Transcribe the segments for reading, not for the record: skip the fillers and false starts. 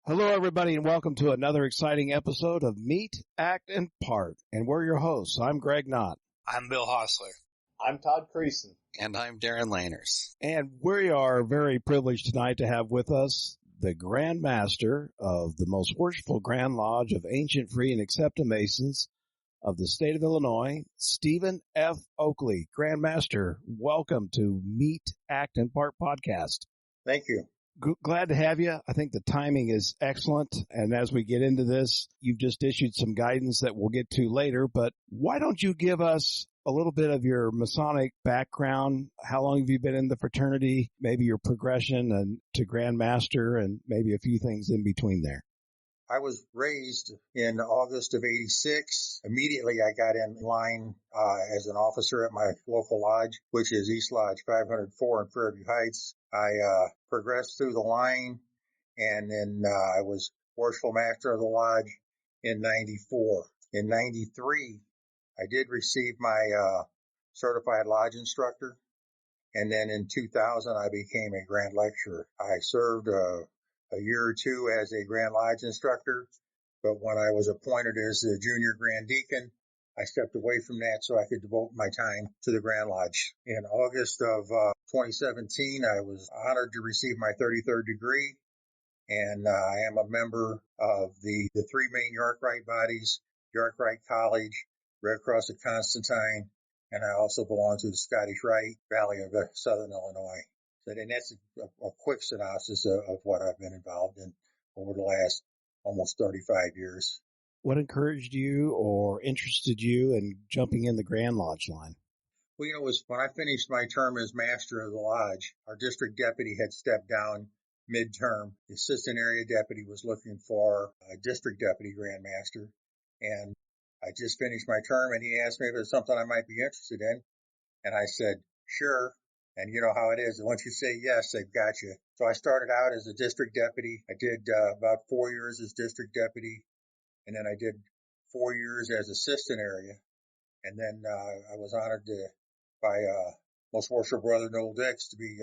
Hello, everybody, and welcome to another exciting episode of Meet, Act, and Part. And we're your hosts. I'm Greg Knott. I'm Bill Hostler. I'm Todd Creason. And I'm Darren Laners. And we are very privileged tonight to have with us the Grandmaster of the most worshipful Grand Lodge of Ancient, Free, and Accepted Masons of the state of Illinois, Stephen F. Oakley. Grandmaster, welcome to Meet, Act, and Part podcast. Thank you. Glad to have you. I think the timing is excellent. And as we get into this, you've just issued some guidance that we'll get to later. But why don't you give us a little bit of your Masonic background? How long have you been in the fraternity? Maybe your progression and to Grandmaster, and maybe a few things in between there. I was raised in August of '86. Immediately I got in line as an officer at my local lodge, which is East Lodge 504 in Fairview Heights. I progressed through the line, and then I was Worshipful Master of the Lodge in '94. In '93, I did receive my certified lodge instructor, and then in 2000 I became a Grand Lecturer. I served a year or two as a Grand Lodge instructor, but when I was appointed as the Junior Grand Deacon, I stepped away from that so I could devote my time to the Grand Lodge. In August of 2017, I was honored to receive my 33rd degree, and I am a member of the three main York Rite bodies, York Rite College, Red Cross of Constantine, and I also belong to the Scottish Rite Valley of Southern Illinois. And that's a quick synopsis of what I've been involved in over the last almost 35 years. What encouraged you or interested you in jumping in the Grand Lodge line? Well, it was when I finished my term as Master of the Lodge, our district deputy had stepped down mid-term. The assistant area deputy was looking for a district deputy Grand Master, and I just finished my term, and he asked me if it was something I might be interested in, and I said, sure. And you know how it is. Once you say yes, they've got you. So I started out as a district deputy. I did about 4 years as district deputy, and then I did 4 years as assistant area. And then I was honored by Most Worshipful Brother Noel Dix to be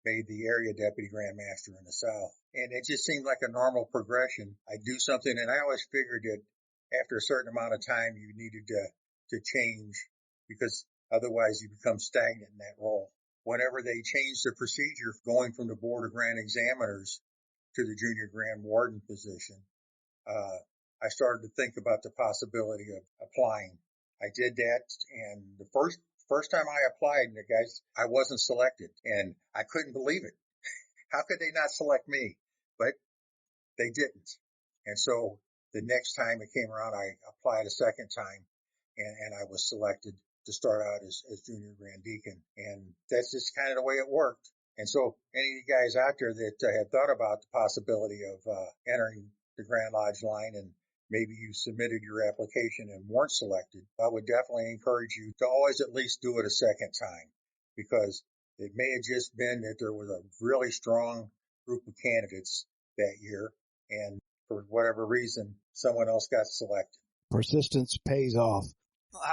made the area deputy Grand Master in the South. And it just seemed like a normal progression. I do something, and I always figured that after a certain amount of time you needed to change, because otherwise you become stagnant in that role. Whenever they changed the procedure going from the Board of Grand Examiners to the Junior Grand Warden position, I started to think about the possibility of applying. I did that, and the first time I applied, guys, I wasn't selected, and I couldn't believe it. How could they not select me? But they didn't. And so the next time it came around, I applied a second time, and I was selected to start out as Junior Grand Deacon. And that's just kind of the way it worked. And so any of you guys out there that have thought about the possibility of entering the Grand Lodge line, and maybe you submitted your application and weren't selected, I would definitely encourage you to always at least do it a second time, because it may have just been that there was a really strong group of candidates that year, and for whatever reason, someone else got selected. Persistence pays off.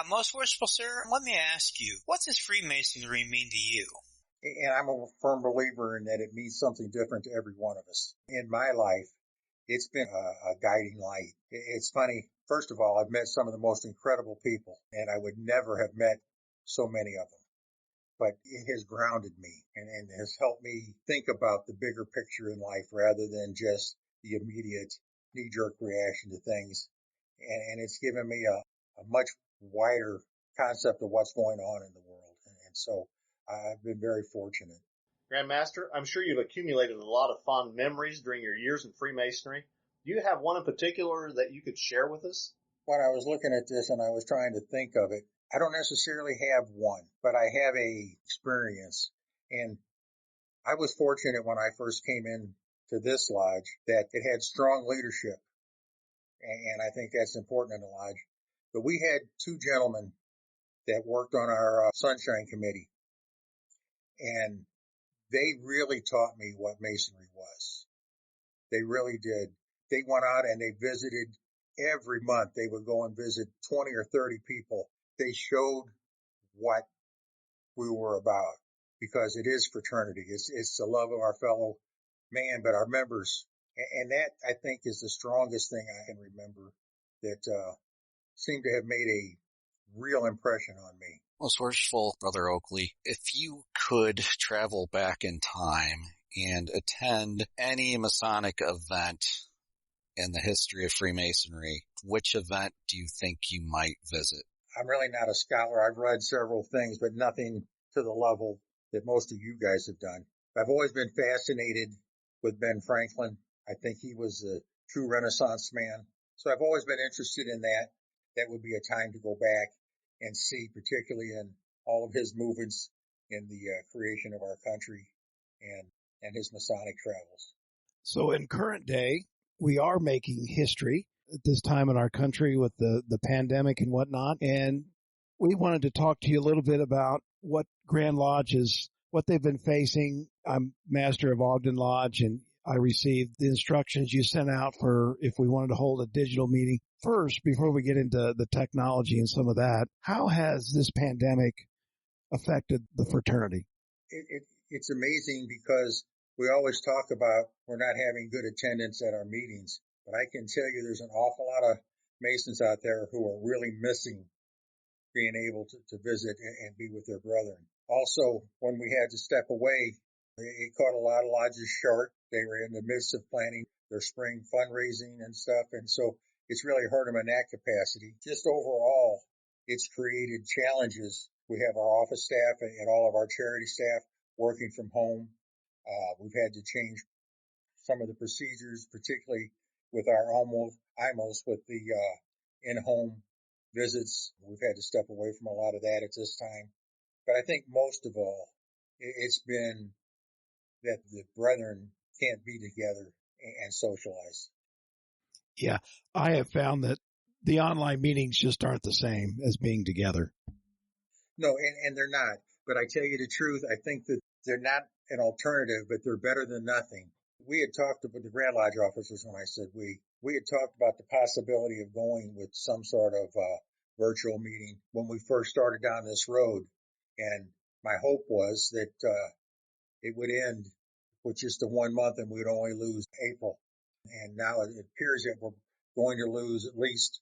Most Worshipful Sir, let me ask you, what does Freemasonry mean to you? And I'm a firm believer in that it means something different to every one of us. In my life, it's been a guiding light. It's funny. First of all, I've met some of the most incredible people, and I would never have met so many of them. But it has grounded me and has helped me think about the bigger picture in life rather than just the immediate knee-jerk reaction to things. And it's given me a much wider concept of what's going on in the world. And so I've been very fortunate. Grandmaster, I'm sure you've accumulated a lot of fond memories during your years in Freemasonry. Do you have one in particular that you could share with us? When I was looking at this and I was trying to think of it, I don't necessarily have one, but I have a experience. And I was fortunate when I first came in to this lodge that it had strong leadership. And I think that's important in a lodge. But we had two gentlemen that worked on our Sunshine Committee, and they really taught me what Masonry was. They really did. They went out and they visited every month. They would go and visit 20 or 30 people. They showed what we were about, because it is fraternity. It's the love of our fellow man, but our members. And that, I think, is the strongest thing I can remember that seemed to have made a real impression on me. Most worshipful Brother Oakley, if you could travel back in time and attend any Masonic event in the history of Freemasonry, which event do you think you might visit? I'm really not a scholar. I've read several things, but nothing to the level that most of you guys have done. I've always been fascinated with Ben Franklin. I think he was a true Renaissance man. So I've always been interested in that. That would be a time to go back and see, particularly in all of his movements in the creation of our country and his Masonic travels. So in current day, we are making history at this time in our country with the pandemic and whatnot. And we wanted to talk to you a little bit about what Grand Lodge is, what they've been facing. I'm Master of Ogden Lodge, and I received the instructions you sent out for if we wanted to hold a digital meeting. First, before we get into the technology and some of that, how has this pandemic affected the fraternity? It's amazing because we always talk about we're not having good attendance at our meetings, but I can tell you there's an awful lot of Masons out there who are really missing being able to visit and be with their brethren. Also, when we had to step away, it caught a lot of lodges short. They were in the midst of planning their spring fundraising and stuff, and so it's really hurt them in that capacity. Just overall, it's created challenges. We have our office staff and all of our charity staff working from home. We've had to change some of the procedures, particularly with our IMOS with the in-home visits. We've had to step away from a lot of that at this time. But I think most of all, it's been that the brethren can't be together and socialize. Yeah, I have found that the online meetings just aren't the same as being together. No, and they're not. But I tell you the truth, I think that they're not an alternative, but they're better than nothing. We had talked with the Grand Lodge officers when I said we had talked about the possibility of going with some sort of virtual meeting when we first started down this road. And my hope was that it would end with just the 1 month and we would only lose April. And now it appears that we're going to lose at least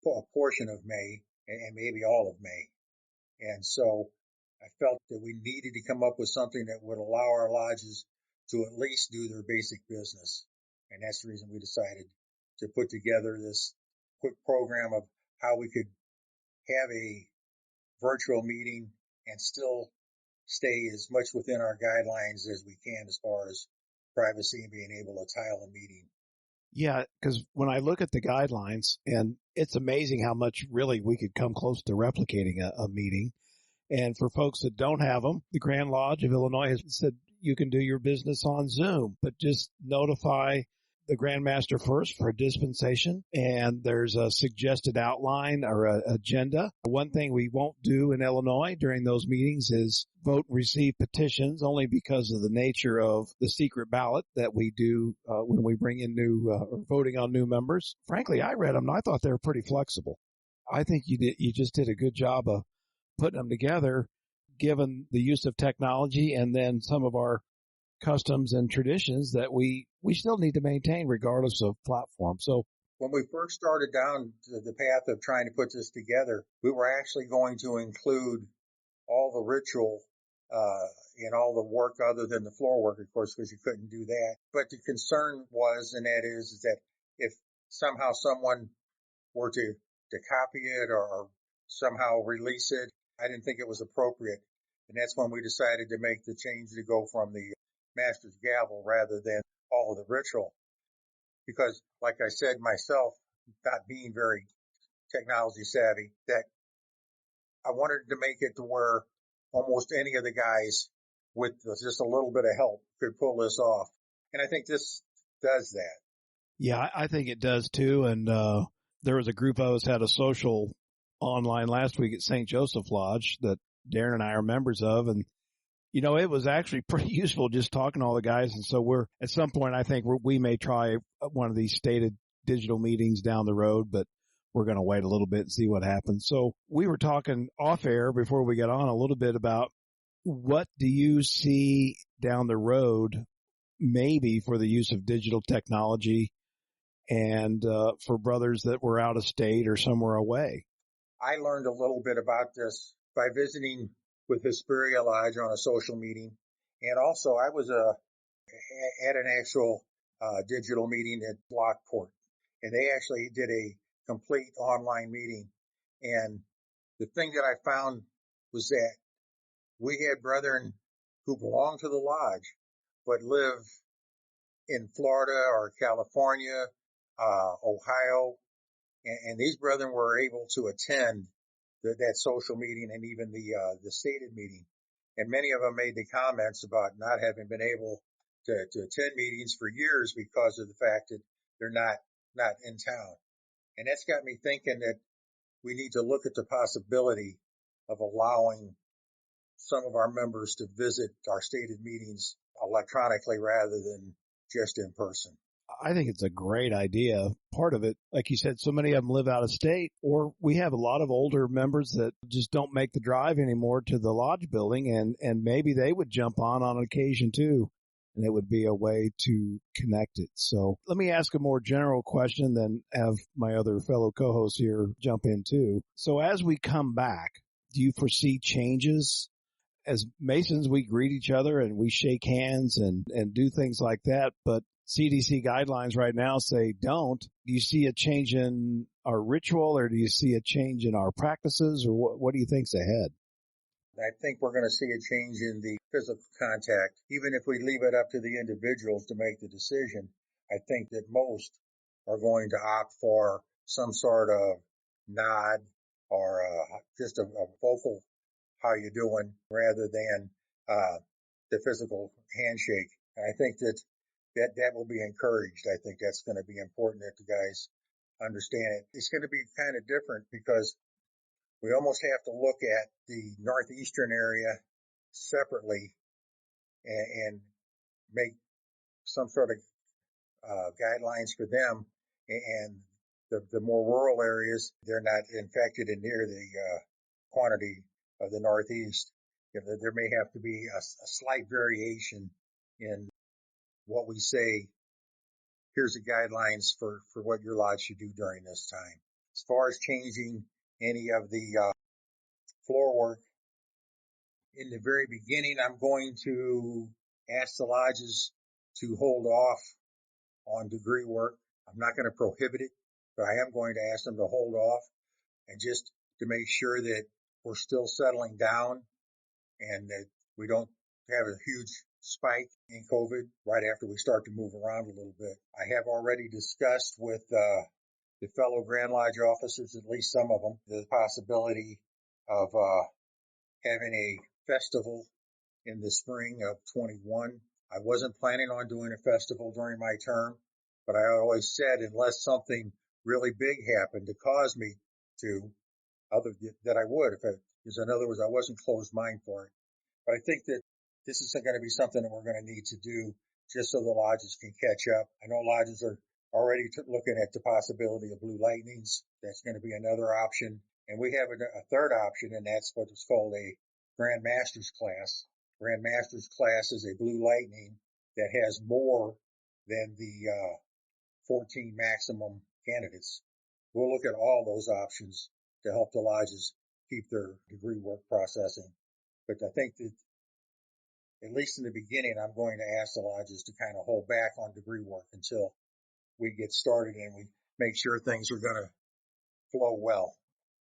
a portion of May and maybe all of May. And so I felt that we needed to come up with something that would allow our lodges to at least do their basic business. And that's the reason we decided to put together this quick program of how we could have a virtual meeting and still stay as much within our guidelines as we can as far as privacy and being able to tile a meeting. Yeah, because when I look at the guidelines, and it's amazing how much really we could come close to replicating a meeting. And for folks that don't have them, the Grand Lodge of Illinois has said you can do your business on Zoom, but just notify the Grandmaster first for a dispensation, and there's a suggested outline or an agenda. One thing we won't do in Illinois during those meetings is vote and receive petitions, only because of the nature of the secret ballot that we do when we bring in new or voting on new members. Frankly, I read them and I thought they were pretty flexible. I think you just did a good job of putting them together, given the use of technology and then some of our customs and traditions that we still need to maintain regardless of platform. So when we first started down the path of trying to put this together, we were actually going to include all the ritual and all the work other than the floor work, of course, because you couldn't do that. But the concern was, and that is that if somehow someone were to copy it or somehow release it, I didn't think it was appropriate. And that's when we decided to make the change to go from the Master's gavel rather than all of the ritual. Because, like I said myself, not being very technology savvy, that I wanted to make it to where almost any of the guys with just a little bit of help could pull this off. And I think this does that. Yeah, I think it does too. And there was a group of us had a social online last week at St. Joseph Lodge that Darren and I are members of. And, you know, it was actually pretty useful just talking to all the guys. And so at some point, I think we may try one of these stated digital meetings down the road, but we're going to wait a little bit and see what happens. So we were talking off air before we got on a little bit about what do you see down the road maybe for the use of digital technology and for brothers that were out of state or somewhere away. I learned a little bit about this by visiting with Hesperia Lodge on a social meeting. And also I was at an actual digital meeting at Lockport. And they actually did a complete online meeting. And the thing that I found was that we had brethren who belonged to the lodge, but live in Florida or California, Ohio. And these brethren were able to attend that social meeting and even the stated meeting. And many of them made the comments about not having been able to attend meetings for years because of the fact that they're not in town. And that's got me thinking that we need to look at the possibility of allowing some of our members to visit our stated meetings electronically rather than just in person. I think it's a great idea. Part of it, like you said, so many of them live out of state, or we have a lot of older members that just don't make the drive anymore to the lodge building, and maybe they would jump on occasion too, and it would be a way to connect it. So let me ask a more general question, then have my other fellow co-hosts here jump in too. So as we come back, do you foresee changes? As Masons, we greet each other and we shake hands and do things like that, but CDC guidelines right now say don't. Do you see a change in our ritual, or do you see a change in our practices, or what do you think's ahead? I think we're going to see a change in the physical contact. Even if we leave it up to the individuals to make the decision, I think that most are going to opt for some sort of nod or just a vocal how you doing rather than the physical handshake. And I think that will be encouraged. I think that's going to be important that the guys understand it. It's going to be kind of different because we almost have to look at the northeastern area separately and make some sort of guidelines for them. And the more rural areas, they're not infected and near the quantity of the northeast. There may have to be a slight variation in what we say. Here's the guidelines for what your lodge should do during this time. As far as changing any of the floor work, in the very beginning, I'm going to ask the lodges to hold off on degree work. I'm not going to prohibit it, but I am going to ask them to hold off and just to make sure that we're still settling down and that we don't have a huge spike in COVID right after we start to move around a little bit. I have already discussed with the fellow Grand Lodge officers, at least some of them, the possibility of having a festival in the spring of 21. I wasn't planning on doing a festival during my term, but I always said unless something really big happened to cause me to, that I would. Because in other words, I wasn't closed mind for it. But I think that this is going to be something that we're going to need to do just so the lodges can catch up. I know lodges are already looking at the possibility of blue lightnings. That's going to be another option. And we have a third option, and that's what is called a Grandmaster's class. Grandmaster's class is a blue lightning that has more than the 14 maximum candidates. We'll look at all those options to help the lodges keep their degree work processing. But I think that at least in the beginning, I'm going to ask the lodges to kind of hold back on degree work until we get started and we make sure things are going to flow well.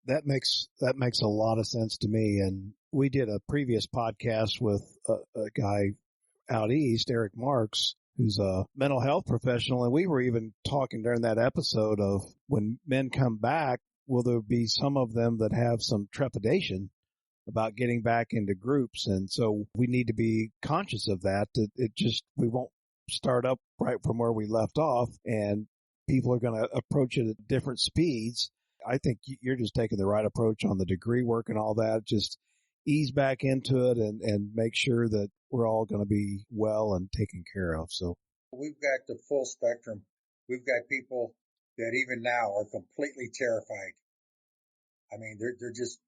That makes a lot of sense to me. And we did a previous podcast with a guy out east, Eric Marks, who's a mental health professional. And we were even talking during that episode of when men come back, will there be some of them that have some trepidation about getting back into groups? And so we need to be conscious of that. We won't start up right from where we left off, and people are going to approach it at different speeds. I think you're just taking the right approach on the degree work and all that. Just ease back into it and make sure that we're all going to be well and taken care of. So we've got the full spectrum. We've got people that even now are completely terrified. I mean, they're just,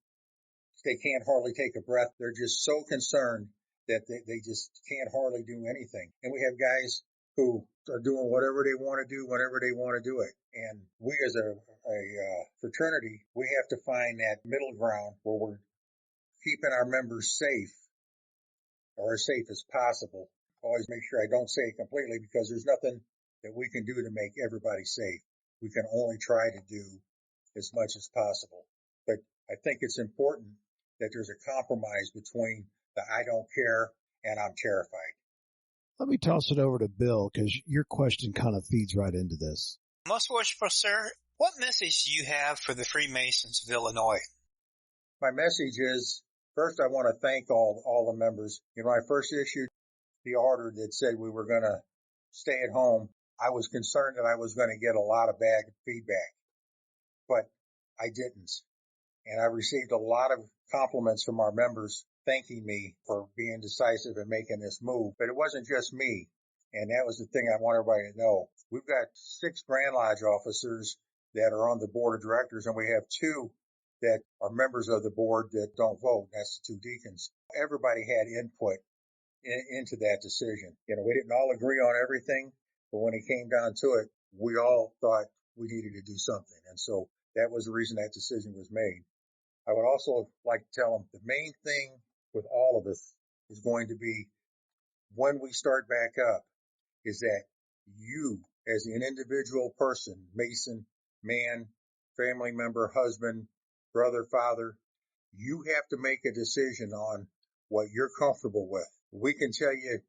they can't hardly take a breath. They're just so concerned that they just can't hardly do anything. And we have guys who are doing whatever they want to do whenever they want to do it. And we as a fraternity, we have to find that middle ground where we're keeping our members safe, or as safe as possible. Always make sure I don't say it completely, because there's nothing that we can do to make everybody safe. We can only try to do as much as possible. But I think it's important that there's a compromise between the I don't care and I'm terrified. Let me toss it over to Bill, because your question kind of feeds right into this. Most worshipful sir, what message do you have for the Freemasons of Illinois? My message is, first, I want to thank all the members. When I first issued the order that said we were going to stay at home, I was concerned that I was going to get a lot of bad feedback, but I didn't. And I received a lot of compliments from our members thanking me for being decisive and making this move. But it wasn't just me. And that was the thing I want everybody to know. We've got 6 Grand Lodge officers that are on the board of directors, and we have 2 that are members of the board that don't vote. That's the 2 deacons. Everybody had input into that decision. We didn't all agree on everything, but when it came down to it, we all thought we needed to do something. And so that was the reason that decision was made. I would also like to tell them the main thing with all of us is going to be, when we start back up, is that you, as an individual person, Mason, man, family member, husband, brother, father, you have to make a decision on what you're comfortable with. We can tell you,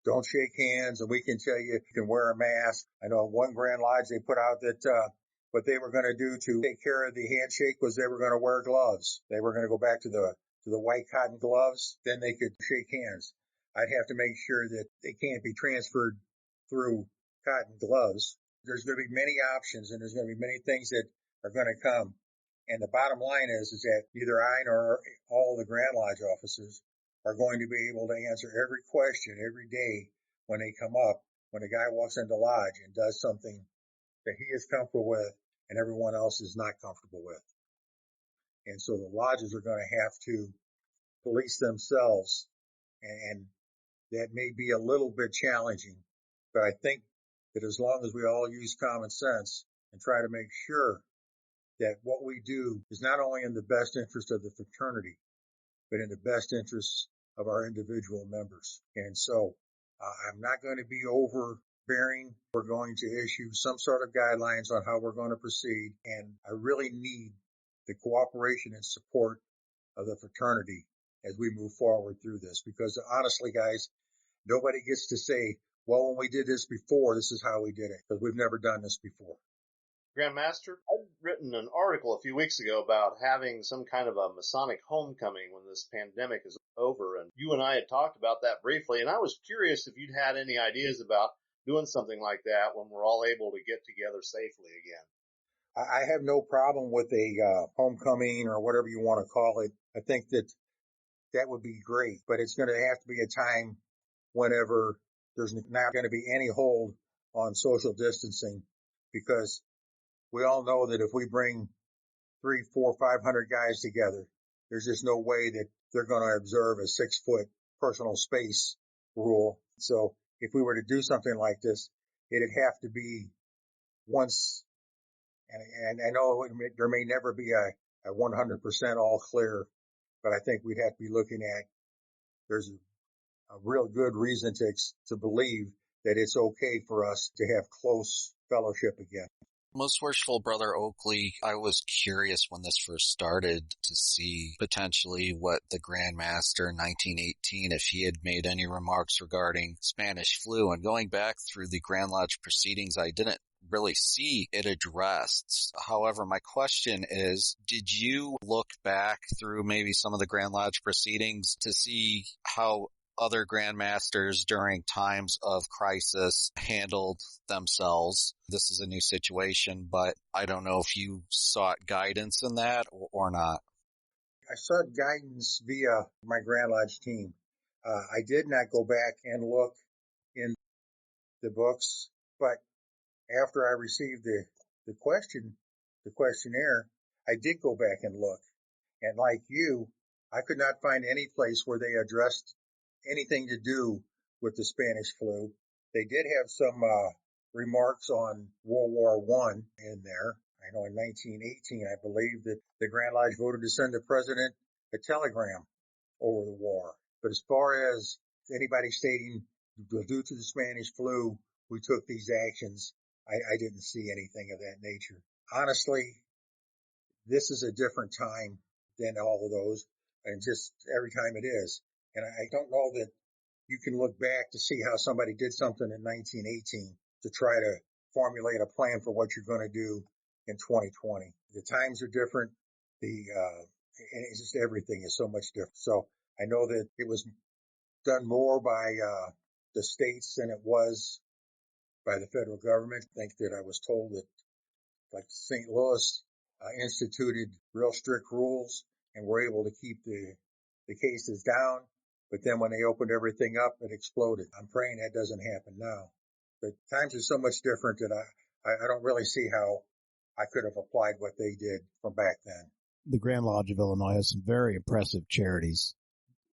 don't shake hands, and we can tell you can wear a mask. I know one Grand Lodge, they put out that what they were going to do to take care of the handshake was they were going to wear gloves. They were going to go back to the white cotton gloves. Then they could shake hands. I'd have to make sure that they can't be transferred through cotton gloves. There's going to be many options, and there's going to be many things that are going to come. And the bottom line is that neither I nor all the Grand Lodge officers are going to be able to answer every question every day when they come up, when a guy walks into lodge and does something that he is comfortable with and everyone else is not comfortable with. And so the lodges are going to have to police themselves, and that may be a little bit challenging, but I think that as long as we all use common sense and try to make sure that what we do is not only in the best interest of the fraternity, but in the best interest of our individual members. And so I'm not going to be overbearing. We're going to issue some sort of guidelines on how we're going to proceed. And I really need the cooperation and support of the fraternity as we move forward through this. Because honestly, guys, nobody gets to say, well, when we did this before, this is how we did it, because we've never done this before. Grandmaster, I'd written an article a few weeks ago about having some kind of a Masonic homecoming when this pandemic is over, and you and I had talked about that briefly, and I was curious if you'd had any ideas about doing something like that when we're all able to get together safely again. I have no problem with a homecoming or whatever you want to call it. I think that would be great, but it's going to have to be a time whenever there's not going to be any hold on social distancing, because we all know that if we bring 300, 400, 500 guys together, there's just no way that they're going to observe a 6-foot personal space rule. So if we were to do something like this, it'd have to be once, and I know there may never be a 100% all clear, but I think we'd have to be looking at, there's a real good reason to believe that it's okay for us to have close fellowship again. Most Worshipful Brother Oakley, I was curious when this first started to see potentially what the Grandmaster in 1918, if he had made any remarks regarding Spanish flu. And going back through the Grand Lodge proceedings, I didn't really see it addressed. However, my question is, did you look back through maybe some of the Grand Lodge proceedings to see how other Grandmasters during times of crisis handled themselves? This is a new situation, but I don't know if you sought guidance in that or not. I sought guidance via my Grand Lodge team. I did not go back and look in the books, but after I received the questionnaire, I did go back and look. And like you, I could not find any place where they addressed anything to do with the Spanish flu. They did have some remarks on World War I in there. I know in 1918, I believe that the Grand Lodge voted to send the president a telegram over the war. But as far as anybody stating due to the Spanish flu, we took these actions, I didn't see anything of that nature. Honestly, this is a different time than all of those, and just every time it is. And I don't know that you can look back to see how somebody did something in 1918 to try to formulate a plan for what you're going to do in 2020. The times are different. And it's just everything is so much different. So I know that it was done more by the states than it was by the federal government. I think that I was told that like St. Louis instituted real strict rules and were able to keep the cases down. But then when they opened everything up, it exploded. I'm praying that doesn't happen now. But times are so much different that I don't really see how I could have applied what they did from back then. The Grand Lodge of Illinois has some very impressive charities.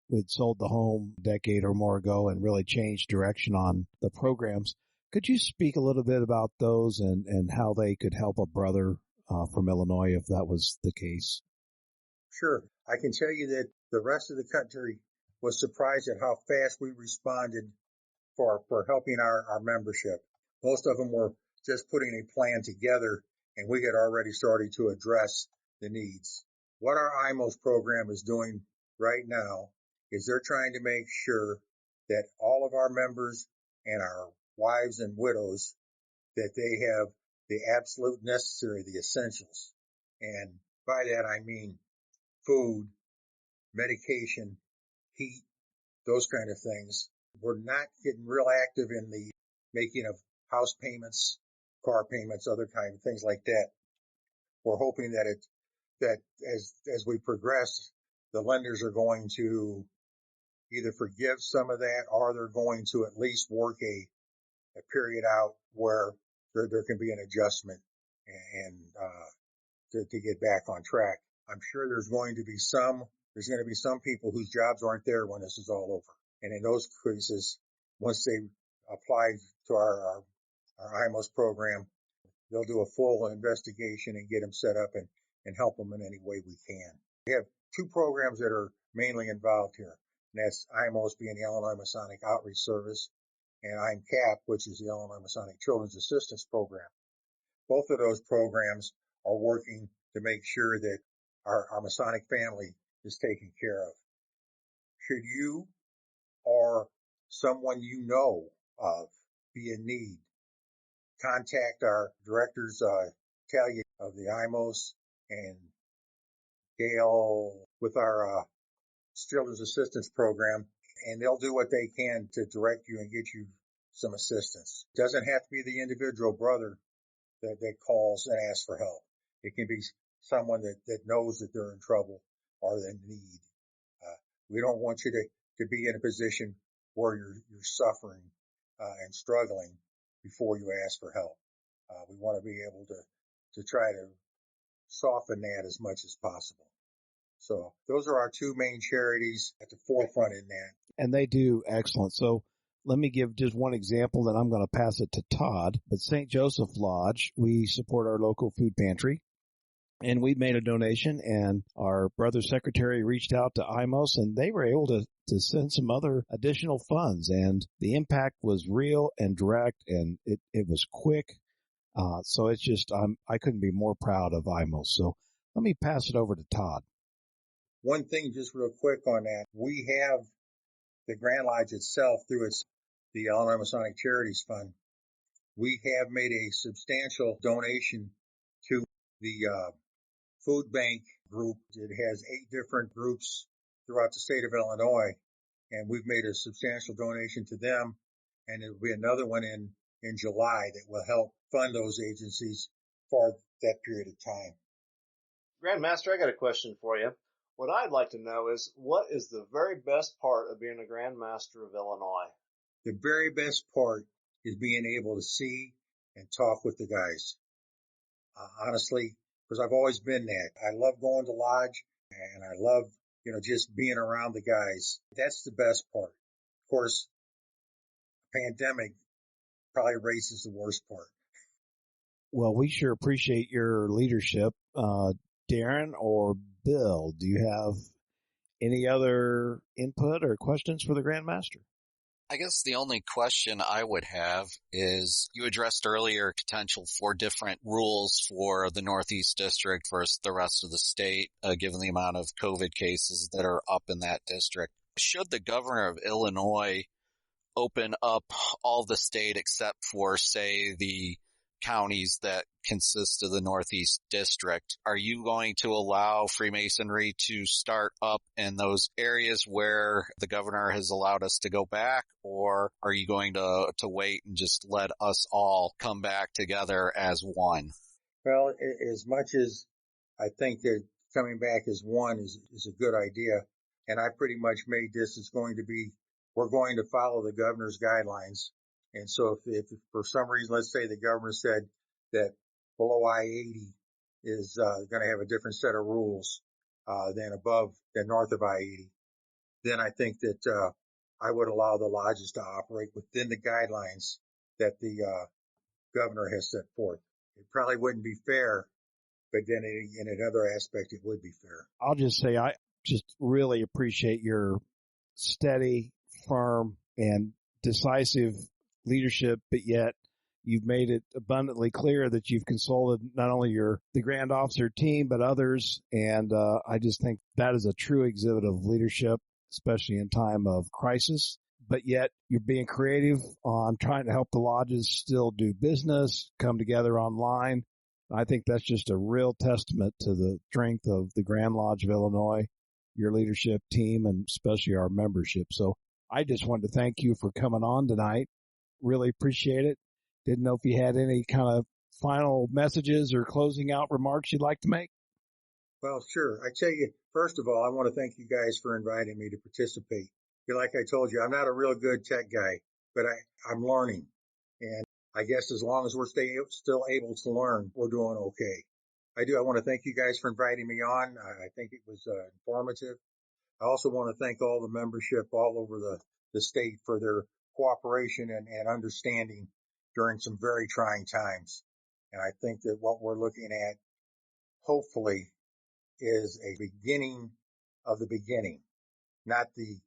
We'd sold the home a decade or more ago and really changed direction on the programs. Could you speak a little bit about those and how they could help a brother from Illinois if that was the case? Sure. I can tell you that the rest of the country was surprised at how fast we responded for helping our membership. Most of them were just putting a plan together, and we had already started to address the needs. What our IMOS program is doing right now is they're trying to make sure that all of our members and our wives and widows, that they have the absolute necessary, the essentials. And by that I mean food, medication, heat, those kind of things. We're not getting real active in the making of house payments, car payments, other kind of things like that. We're hoping that as we progress, the lenders are going to either forgive some of that or they're going to at least work a period out where there can be an adjustment and to get back on track. I'm sure there's going to be some people whose jobs aren't there when this is all over. And in those cases, once they apply to our IMOS program, they'll do a full investigation and get them set up and help them in any way we can. We have two programs that are mainly involved here, and that's IMOS being the Illinois Masonic Outreach Service, and IMCAP, which is the Illinois Masonic Children's Assistance Program. Both of those programs are working to make sure that our Masonic family is taken care of. Should you or someone you know of be in need, contact our directors, Talia of the IMOS and Gail with our Children's Assistance Program, and they'll do what they can to direct you and get you some assistance. It doesn't have to be the individual brother that calls and asks for help. It can be someone that knows that they're in trouble or in need. We don't want you to be in a position where you're suffering and struggling before you ask for help. We want to be able to try to soften that as much as possible. So those are our two main charities at the forefront in that. And they do excellent. So let me give just one example, then I'm going to pass it to Todd. At St. Joseph Lodge, we support our local food pantry. And we made a donation, and our brother secretary reached out to IMOS, and they were able to send some other additional funds. And the impact was real and direct, and it was quick. So it's just, I couldn't be more proud of IMOS. So let me pass it over to Todd. One thing just real quick on that. We have the Grand Lodge itself through the Illinois Masonic Charities Fund. We have made a substantial donation to the food bank group. It has 8 different groups throughout the state of Illinois, and we've made a substantial donation to them, and there will be another one in July that will help fund those agencies for that period of time. Grandmaster, I got a question for you. What I'd like to know is, what is the very best part of being a Grandmaster of Illinois? The very best part is being able to see and talk with the guys. Honestly, because I've always been that. I love going to lodge, and I love, just being around the guys. That's the best part. Of course, pandemic probably raises the worst part. Well, we sure appreciate your leadership. Darren or Bill, do you have any other input or questions for the Grandmaster? I guess the only question I would have is you addressed earlier potential for different rules for the Northeast District versus the rest of the state, given the amount of COVID cases that are up in that district. Should the governor of Illinois open up all the state except for, say, the counties that consist of the Northeast District, are you going to allow Freemasonry to start up in those areas where the governor has allowed us to go back, or are you going to wait and just let us all come back together as one? Well, as much as I think that coming back as one is a good idea, and I pretty much made this as going to be, we're going to follow the governor's guidelines. And so if for some reason, let's say the governor said that below I-80 is going to have a different set of rules than north of I-80, then I think that I would allow the lodges to operate within the guidelines that the governor has set forth. It probably wouldn't be fair, but then in another aspect, it would be fair. I'll just say I just really appreciate your steady, firm, and decisive leadership, but yet you've made it abundantly clear that you've consulted not only the Grand Officer team, but others. And I just think that is a true exhibit of leadership, especially in time of crisis. But yet you're being creative on trying to help the lodges still do business, come together online. I think that's just a real testament to the strength of the Grand Lodge of Illinois, your leadership team, and especially our membership. So I just wanted to thank you for coming on tonight. Really appreciate it. Didn't know if you had any kind of final messages or closing out remarks you'd like to make. Well, sure. I tell you, first of all, I want to thank you guys for inviting me to participate. Like I told you, I'm not a real good tech guy, but I'm learning. And I guess as long as we're still able to learn, we're doing okay. I want to thank you guys for inviting me on. I think it was informative. I also want to thank all the membership all over the state for their cooperation and understanding during some very trying times. And I think that what we're looking at, hopefully, is a beginning of the beginning, not the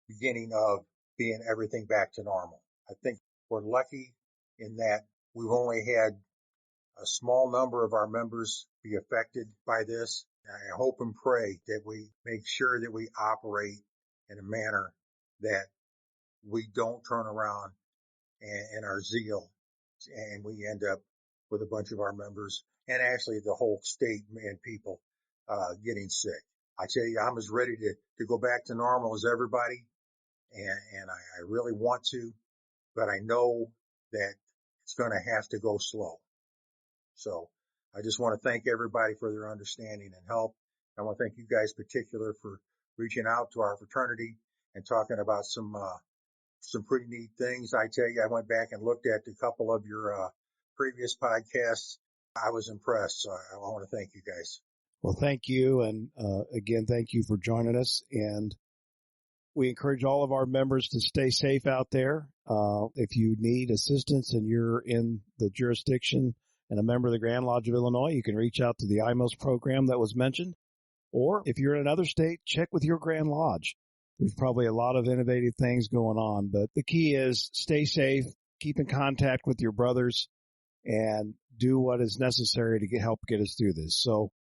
beginning of being everything back to normal. I think we're lucky in that we've only had a small number of our members be affected by this. I hope and pray that we make sure that we operate in a manner that we don't turn around and our zeal and we end up with a bunch of our members and actually the whole state and people getting sick. I tell you, I'm as ready to go back to normal as everybody, and I really want to, but I know that it's going to have to go slow. So I just want to thank everybody for their understanding and help. I want to thank you guys in particular for reaching out to our fraternity and talking about some pretty neat things. I tell you, I went back and looked at a couple of your previous podcasts. I was impressed. So I want to thank you guys. Well, thank you. And again, thank you for joining us. And we encourage all of our members to stay safe out there. If you need assistance and you're in the jurisdiction and a member of the Grand Lodge of Illinois, you can reach out to the IMOS program that was mentioned. Or if you're in another state, check with your Grand Lodge. There's probably a lot of innovative things going on, but the key is stay safe, keep in contact with your brothers, and do what is necessary to help get us through this. So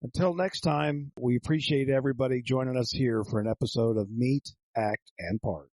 until next time, we appreciate everybody joining us here for an episode of Meet, Act, and Part.